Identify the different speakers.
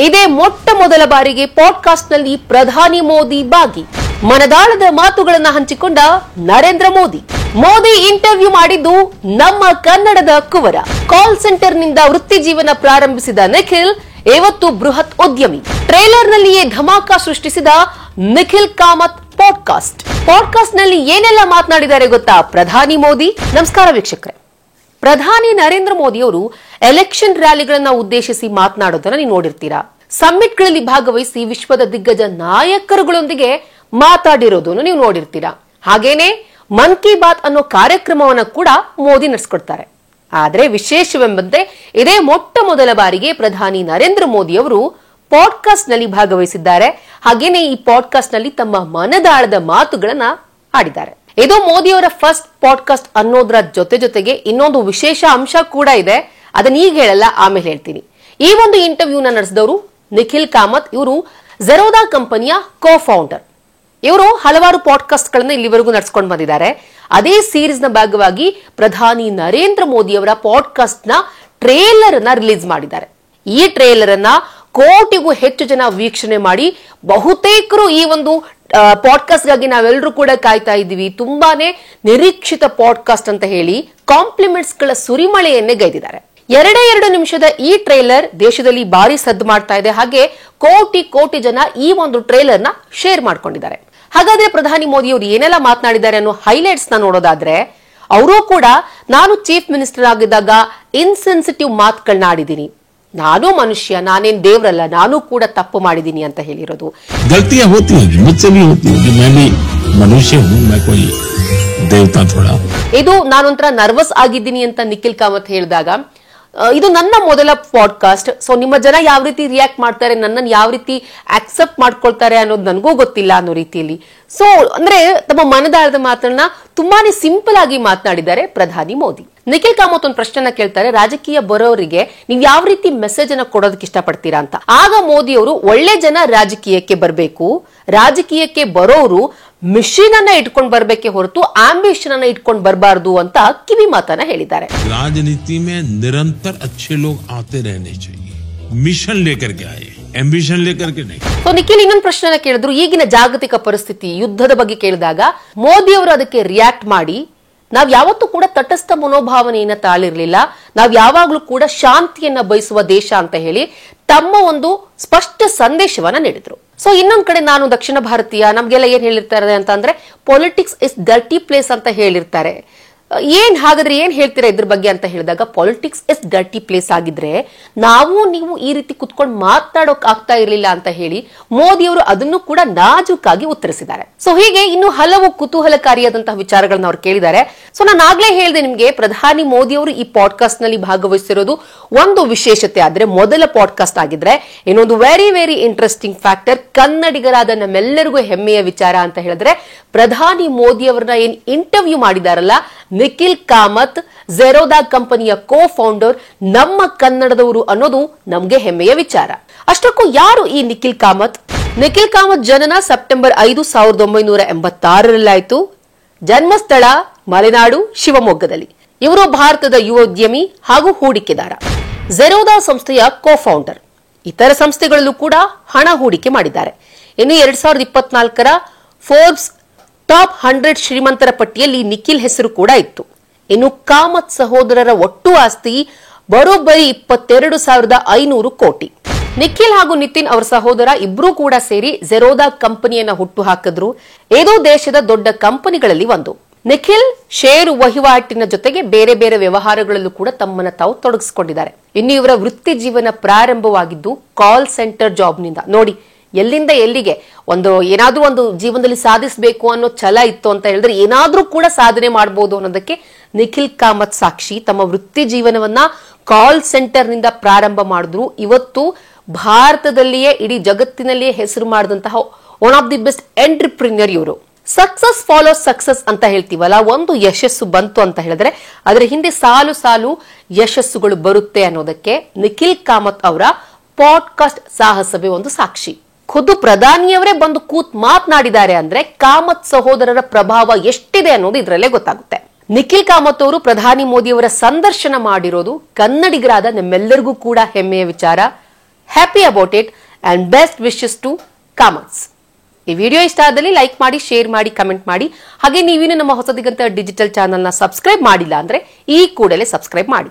Speaker 1: ಇದೇ ಮೊಟ್ಟ ಮೊದಲ ಬಾರಿಗೆ ಪಾಡ್ಕಾಸ್ಟ್ ನಲ್ಲಿ ಪ್ರಧಾನಿ ಮೋದಿ ಭಾಗಿ. ಮನದಾಳದ ಮಾತುಗಳನ್ನು ಹಂಚಿಕೊಂಡ ನರೇಂದ್ರ ಮೋದಿ. ಮೋದಿ ಇಂಟರ್ವ್ಯೂ ಮಾಡಿದ್ದು ನಮ್ಮ ಕನ್ನಡದ ಕುವರ. ಕಾಲ್ ಸೆಂಟರ್ ನಿಂದ ವೃತ್ತಿ ಜೀವನ ಪ್ರಾರಂಭಿಸಿದ ನಿಖಿಲ್ ಇವತ್ತು ಬೃಹತ್ ಉದ್ಯಮಿ. ಟ್ರೇಲರ್ ನಲ್ಲಿಯೇ ಧಮಾಕ ಸೃಷ್ಟಿಸಿದ ನಿಖಿಲ್ ಕಾಮತ್ ಪಾಡ್ಕಾಸ್ಟ್ ನಲ್ಲಿ ಏನೆಲ್ಲ ಮಾತನಾಡಿದ್ದಾರೆ ಗೊತ್ತಾ ಪ್ರಧಾನಿ ಮೋದಿ? ನಮಸ್ಕಾರ ವೀಕ್ಷಕರೇ. ಪ್ರಧಾನಿ ನರೇಂದ್ರ ಮೋದಿ ಅವರು ಎಲೆಕ್ಷನ್ ರ್ಯಾಲಿಗಳನ್ನ ಉದ್ದೇಶಿಸಿ ಮಾತನಾಡೋದನ್ನ ನೀವು ನೋಡಿರ್ತೀರಾ. ಸಮ್ಮಿಟ್ಗಳಲ್ಲಿ ಭಾಗವಹಿಸಿ ವಿಶ್ವದ ದಿಗ್ಗಜ ನಾಯಕರುಗಳೊಂದಿಗೆ ಮಾತಾಡಿರೋದನ್ನು ನೀವು ನೋಡಿರ್ತೀರಾ. ಹಾಗೇನೆ ಮನ್ ಕಿ ಬಾತ್ ಅನ್ನೋ ಕಾರ್ಯಕ್ರಮವನ್ನ ಕೂಡ ಮೋದಿ ನಡೆಸ್ಕೊಡ್ತಾರೆ. ಆದ್ರೆ ವಿಶೇಷವೆಂಬಂತೆ ಇದೇ ಮೊಟ್ಟ ಮೊದಲ ಬಾರಿಗೆ ಪ್ರಧಾನಿ ನರೇಂದ್ರ ಮೋದಿ ಅವರು ಪಾಡ್ಕಾಸ್ಟ್ ನಲ್ಲಿ ಭಾಗವಹಿಸಿದ್ದಾರೆ. ಹಾಗೇನೆ ಈ ಪಾಡ್ಕಾಸ್ಟ್ ನಲ್ಲಿ ತಮ್ಮ ಮನದಾಳದ ಮಾತುಗಳನ್ನ ಆಡಿದ್ದಾರೆ. ಇದು ಮೋದಿಯವರ ಫಸ್ಟ್ ಪಾಡ್ಕಾಸ್ಟ್ ಅನ್ನೋದ್ರ ಜೊತೆಗೆ ಇನ್ನೊಂದು ವಿಶೇಷ ಅಂಶ ಕೂಡ ಇದೆ. ಅದನ್ನ ಈಗ ಹೇಳಲ್ಲ, ಆಮೇಲೆ ಹೇಳ್ತೀನಿ. ಈ ಒಂದು ಇಂಟರ್ವ್ಯೂನ ನಡೆಸಿದವರು ನಿಖಿಲ್ ಕಾಮತ್. ಇವರು ಝೆರೋದಾ ಕಂಪನಿಯ ಕೋ ಫೌಂಡರ್. ಇವರು ಹಲವಾರು ಪಾಡ್ಕಾಸ್ಟ್ ಗಳನ್ನ ಇಲ್ಲಿವರೆಗೂ ನಡೆಸ್ಕೊಂಡು ಬಂದಿದ್ದಾರೆ. ಅದೇ ಸೀರೀಸ್ ನ ಭಾಗವಾಗಿ ಪ್ರಧಾನಿ ನರೇಂದ್ರ ಮೋದಿ ಅವರ ಪಾಡ್ಕಾಸ್ಟ್ ನ ಟ್ರೇಲರ್ ಅನ್ನ ರಿಲೀಸ್ ಮಾಡಿದ್ದಾರೆ. ಈ ಟ್ರೇಲರ್ ಅನ್ನ ಕೋಟಿಗೂ ಹೆಚ್ಚು ಜನ ವೀಕ್ಷಣೆ ಮಾಡಿ ಬಹುತೇಕರು ಈ ಒಂದು ಪಾಡ್ಕಾಸ್ಟ್ ಗಾಗಿ ನಾವೆಲ್ಲರೂ ಕೂಡ ಕಾಯ್ತಾ ಇದ್ದೀವಿ, ತುಂಬಾನೇ ನಿರೀಕ್ಷಿತ ಪಾಡ್ಕಾಸ್ಟ್ ಅಂತ ಹೇಳಿ ಕಾಂಪ್ಲಿಮೆಂಟ್ಸ್ ಗಳ ಸುರಿಮಳೆಯನ್ನೇ ಗೈದಿದ್ದಾರೆ. 2 ನಿಮಿಷದ ಈ ಟ್ರೇಲರ್ ದೇಶದಲ್ಲಿ ಭಾರಿ ಸದ್ದು ಮಾಡ್ತಾ ಇದೆ. ಹಾಗೆ ಕೋಟಿ ಜನ ಈ ಒಂದು ಟ್ರೇಲರ್ ನ ಶೇರ್ ಮಾಡ್ಕೊಂಡಿದ್ದಾರೆ. ಹಾಗಾದ್ರೆ ಪ್ರಧಾನಿ ಮೋದಿ ಅವರು ಏನೆಲ್ಲ ಮಾತನಾಡಿದ್ದಾರೆ ಅನ್ನೋ ಹೈಲೈಟ್ಸ್ ನ ನೋಡೋದಾದ್ರೆ, ಅವರು ಕೂಡ ನಾನು ಚೀಫ್ ಮಿನಿಸ್ಟರ್ ಆಗಿದ್ದಾಗ ಇನ್ಸೆನ್ಸಿಟಿವ್ ಮಾತುಗಳನ್ನ ಆಡಿದ್ದೀನಿ, ನಾನು ಮನುಷ್ಯ, ನಾನೇನ್ ದೇವ್ರಲ್ಲ, ನಾನು ಕೂಡ ತಪ್ಪು ಮಾಡಿದೀನಿ ಅಂತ ಹೇಳಿರೋದು.
Speaker 2: ಗಲ್ತಿಯಾं होती हैं, मुझसे भी होती है, मैं भी मनुष्य हूं, मैं कोई देवता थोड़ा.
Speaker 1: ಇದು ನಾನೊಂಥರ ನರ್ವಸ್ ಆಗಿದ್ದೀನಿ ಅಂತ ನಿಖಿಲ್ ಕಾಮತ್ ಹೇಳಿದಾಗ, ಇದು ನನ್ನ ಮೊದಲ ಪಾಡ್ಕಾಸ್ಟ್, ಸೊ ನಿಮ್ಮ ಜನ ಯಾವ ರೀತಿ ರಿಯಾಕ್ಟ್ ಮಾಡ್ತಾರೆ, ನನ್ನನ್ನು ಯಾವ ರೀತಿ ಆಕ್ಸೆಪ್ಟ್ ಮಾಡ್ಕೊಳ್ತಾರೆ ಅನ್ನೋದು ನನಗೂ ಗೊತ್ತಿಲ್ಲ ಅನ್ನೋ ರೀತಿಯಲ್ಲಿ. ಸೊ ಅಂದ್ರೆ ತಮ್ಮ ಮನದಾಳದ ಮಾತನ್ನ ತುಂಬಾನೇ ಸಿಂಪಲ್ ಆಗಿ ಮಾತನಾಡಿದ್ದಾರೆ ಪ್ರಧಾನಿ ಮೋದಿ. ನಿಖಿಲ್ ಕಾಮತ್ ಒಂದು ಪ್ರಶ್ನೆನ ಕೇಳ್ತಾರೆ, ರಾಜಕೀಯ ಬರೋರಿಗೆ ನೀವು ಯಾವ ರೀತಿ ಮೆಸೇಜ್ ಅನ್ನ ಕೊಡೋದಕ್ಕೆ ಇಷ್ಟಪಡ್ತೀರಾ ಅಂತ. ಆಗ ಮೋದಿ ಅವರು ಒಳ್ಳೆ ಜನ ರಾಜಕೀಯಕ್ಕೆ ಬರಬೇಕು, ರಾಜಕೀಯಕ್ಕೆ ಬರೋರು ಮಿಷನ್ ಅನ್ನ ಇಟ್ಕೊಂಡು ಬರ್ಬೇಕೆ ಹೊರತು ಆಂಬಿಷನ್ ಅನ್ನ ಇಟ್ಕೊಂಡು ಬರಬಾರದು ಅಂತ ಕಿವಿ ಮಾತನ್ನ ಹೇಳಿದ್ದಾರೆ.
Speaker 2: राजनीति में निरंतर अच्छे लोग आते रहने चाहिए, मिशन लेकर के आए, एम्बिशन लेकर के नहीं.
Speaker 1: ಸೊ ನಿಖಿಲ್ ಇನ್ನೊಂದು ಪ್ರಶ್ನೆನ ಕೇಳಿದ್ರು, ಈಗಿನ ಜಾಗತಿಕ ಪರಿಸ್ಥಿತಿ ಯುದ್ಧದ ಬಗ್ಗೆ ಕೇಳಿದಾಗ ಮೋದಿ ಅವರು ಅದಕ್ಕೆ ರಿಯಾಕ್ಟ್ ಮಾಡಿ, ನಾವ್ ಯಾವತ್ತೂ ಕೂಡ ತಟಸ್ಥ ಮನೋಭಾವನೆಯನ್ನ ತಾಳಿರ್ಲಿಲ್ಲ, ನಾವ್ ಯಾವಾಗ್ಲೂ ಕೂಡ ಶಾಂತಿಯನ್ನ ಬಯಸುವ ದೇಶ ಅಂತ ಹೇಳಿ ತಮ್ಮ ಒಂದು ಸ್ಪಷ್ಟ ಸಂದೇಶವನ್ನ ನೀಡಿದ್ರು. ಸೊ ಇನ್ನೊಂದ್ ಕಡೆ ನಾನು ದಕ್ಷಿಣ ಭಾರತೀಯ, ನಮ್ಗೆಲ್ಲ ಏನ್ ಹೇಳಿರ್ತಾರೆ ಅಂತ ಅಂದ್ರೆ ಪೊಲಿಟಿಕ್ಸ್ ಇಸ್ ಡರ್ಟಿ ಪ್ಲೇಸ್ ಅಂತ ಹೇಳಿರ್ತಾರೆ. ಹಾಗಾದ್ರೆ ಏನ್ ಹೇಳ್ತೀರಾ ಇದ್ರ ಬಗ್ಗೆ ಅಂತ ಹೇಳಿದಾಗ, ಪಾಲಿಟಿಕ್ಸ್ ಇಸ್ ಡರ್ಟಿ ಪ್ಲೇಸ್ ಆಗಿದ್ರೆ ನೀವು ಈ ರೀತಿ ಕುತ್ಕೊಂಡು ಮಾತನಾಡೋಕ್ ಆಗ್ತಾ ಇರ್ಲಿಲ್ಲ ಅಂತ ಹೇಳಿ ಮೋದಿ ಅವರು ಅದನ್ನು ಕೂಡ ನಾಜೂಕಾಗಿ ಉತ್ತರಿಸಿದ್ದಾರೆ. ಸೊ ಹೀಗೆ ಇನ್ನು ಹಲವು ಕುತೂಹಲಕಾರಿಯಾದಂತಹ ವಿಚಾರಗಳನ್ನ ಅವ್ರು ಕೇಳಿದ್ದಾರೆ. ಸೊ ನಾನು ಆಗ್ಲೇ ಹೇಳಿದೆ ನಿಮ್ಗೆ, ಪ್ರಧಾನಿ ಮೋದಿ ಅವರು ಈ ಪಾಡ್ಕಾಸ್ಟ್ ನಲ್ಲಿ ಭಾಗವಹಿಸಿರೋದು ಒಂದು ವಿಶೇಷತೆ. ಆದ್ರೆ ಮೊದಲ ಪಾಡ್ಕಾಸ್ಟ್ ಆಗಿದ್ರೆ ಇನ್ನೊಂದು ವೆರಿ ಇಂಟ್ರೆಸ್ಟಿಂಗ್ ಫ್ಯಾಕ್ಟರ್, ಕನ್ನಡಿಗರಾದ ನಮ್ಮೆಲ್ಲರಿಗೂ ಹೆಮ್ಮೆಯ ವಿಚಾರ ಅಂತ ಹೇಳಿದ್ರೆ, ಪ್ರಧಾನಿ ಮೋದಿ ಅವರನ್ನ ಏನ್ ಇಂಟರ್ವ್ಯೂ ಮಾಡಿದಾರಲ್ಲ ನಿಖಿಲ್ ಕಾಮತ್, ಝೆರೋದಾ ಕಂಪನಿಯ ಕೋ ಫೌಂಡರ್, ನಮ್ಮ ಕನ್ನಡದವರು ಅನ್ನೋದು ನಮ್ಗೆ ಹೆಮ್ಮೆಯ ವಿಚಾರ. ಅಷ್ಟಕ್ಕೂ ಯಾರು ಈ ನಿಖಿಲ್ ಕಾಮತ್? ನಿಖಿಲ್ ಕಾಮತ್ ಜನನ ಸೆಪ್ಟೆಂಬರ್ 5, 1986 ಜನ್ಮಸ್ಥಳ ಮಲೆನಾಡು, ಶಿವಮೊಗ್ಗದಲ್ಲಿ. ಇವರು ಭಾರತದ ಯುವ ಉದ್ಯಮಿ ಹಾಗೂ ಹೂಡಿಕೆದಾರ, ಝೆರೋದಾ ಸಂಸ್ಥೆಯ ಕೋ ಫೌಂಡರ್. ಇತರ ಸಂಸ್ಥೆಗಳಲ್ಲೂ ಕೂಡ ಹಣ ಹೂಡಿಕೆ ಮಾಡಿದ್ದಾರೆ. ಇನ್ನು 2024 ಫೋರ್ಬ್ಸ್ ಟಾಪ್ 100 ಶ್ರೀಮಂತರ ಪಟ್ಟಿಯಲ್ಲಿ ನಿಖಿಲ್ ಹೆಸರು ಕೂಡ ಇತ್ತು. ಇನ್ನು ಕಾಮತ್ ಸಹೋದರರ ಒಟ್ಟು ಆಸ್ತಿ ಬರೋಬ್ಬರಿ 22,500 ಕೋಟಿ. ನಿಖಿಲ್ ಹಾಗೂ ನಿತಿನ್ ಅವರ ಸಹೋದರ ಇಬ್ರು ಕೂಡ ಸೇರಿ ಝೆರೋದಾ ಕಂಪನಿಯನ್ನ ಹುಟ್ಟು ಹಾಕಿದ್ರು. ಇದು ದೇಶದ ದೊಡ್ಡ ಕಂಪನಿಗಳಲ್ಲಿ ಒಂದು. ನಿಖಿಲ್ ಷೇರು ವಹಿವಾಟಿನ ಜೊತೆಗೆ ಬೇರೆ ವ್ಯವಹಾರಗಳಲ್ಲೂ ಕೂಡ ತಮ್ಮನ್ನ ತಾವು ತೊಡಗಿಸಿಕೊಂಡಿದ್ದಾರೆ. ಇನ್ನು ಇವರ ವೃತ್ತಿ ಜೀವನ ಪ್ರಾರಂಭವಾಗಿದ್ದು ಕಾಲ್ ಸೆಂಟರ್ ಜಾಬ್ ನಿಂದ. ನೋಡಿ, ಎಲ್ಲಿಂದ ಎಲ್ಲಿಗೆ ಏನಾದ್ರೂ ಒಂದು ಜೀವನದಲ್ಲಿ ಸಾಧಿಸಬೇಕು ಅನ್ನೋ ಛಲ ಇತ್ತು ಅಂತ ಹೇಳಿದ್ರೆ ಏನಾದ್ರೂ ಕೂಡ ಸಾಧನೆ ಮಾಡಬಹುದು ಅನ್ನೋದಕ್ಕೆ ನಿಖಿಲ್ ಕಾಮತ್ ಸಾಕ್ಷಿ. ತಮ್ಮ ವೃತ್ತಿ ಜೀವನವನ್ನ ಕಾಲ್ ಸೆಂಟರ್ ನಿಂದ ಪ್ರಾರಂಭ ಮಾಡಿದ್ರು. ಇವತ್ತು ಭಾರತದಲ್ಲಿಯೇ ಇಡೀ ಜಗತ್ತಿನಲ್ಲಿಯೇ ಹೆಸರು ಮಾಡಿದಂತಹ ಒನ್ ಆಫ್ ದಿ ಬೆಸ್ಟ್ ಎಂಟ್ರಪ್ರಿನಿಯರ್ ಇವರು. ಸಕ್ಸಸ್ ಫಾಲೋ ಸಕ್ಸಸ್ ಅಂತ ಹೇಳ್ತೀವಲ್ಲ, ಒಂದು ಯಶಸ್ಸು ಬಂತು ಅಂತ ಹೇಳಿದ್ರೆ ಅದರ ಹಿಂದೆ ಸಾಲು ಯಶಸ್ಸುಗಳು ಬರುತ್ತೆ ಅನ್ನೋದಕ್ಕೆ ನಿಖಿಲ್ ಕಾಮತ್ ಅವರ ಪಾಡ್ಕಾಸ್ಟ್ ಸಾಹಸವೇ ಒಂದು ಸಾಕ್ಷಿ. ಖುದ್ದು ಪ್ರಧಾನಿಯವರೇ ಬಂದು ಕೂತ್ ಮಾತನಾಡಿದ್ದಾರೆ ಅಂದ್ರೆ ಕಾಮತ್ ಸಹೋದರರ ಪ್ರಭಾವ ಎಷ್ಟಿದೆ ಅನ್ನೋದು ಇದರಲ್ಲೇ ಗೊತ್ತಾಗುತ್ತೆ. ನಿಖಿಲ್ ಕಾಮತ್ ಅವರು ಪ್ರಧಾನಿ ಮೋದಿ ಅವರ ಸಂದರ್ಶನ ಮಾಡಿರೋದು ಕನ್ನಡಿಗರಾದ ನಮ್ಮೆಲ್ಲರಿಗೂ ಕೂಡ ಹೆಮ್ಮೆಯ ವಿಚಾರ. Happy about it and best wishes to commerce. ಈ ವಿಡಿಯೋ ಇಷ್ಟ ಆದಲ್ಲಿ ಲೈಕ್ ಮಾಡಿ, ಶೇರ್ ಮಾಡಿ, ಕಮೆಂಟ್ ಮಾಡಿ. ಹಾಗೆ ನೀವೇನು ನಮ್ಮ ಹೊಸ ದಿಗಂತ ಡಿಜಿಟಲ್ ಚಾನೆಲ್ನ ಸಬ್ಸ್ಕ್ರೈಬ್ ಮಾಡಿಲ್ಲ ಅಂದ್ರೆ ಈ ಕೂಡಲೇ ಸಬ್ಸ್ಕ್ರೈಬ್ ಮಾಡಿ.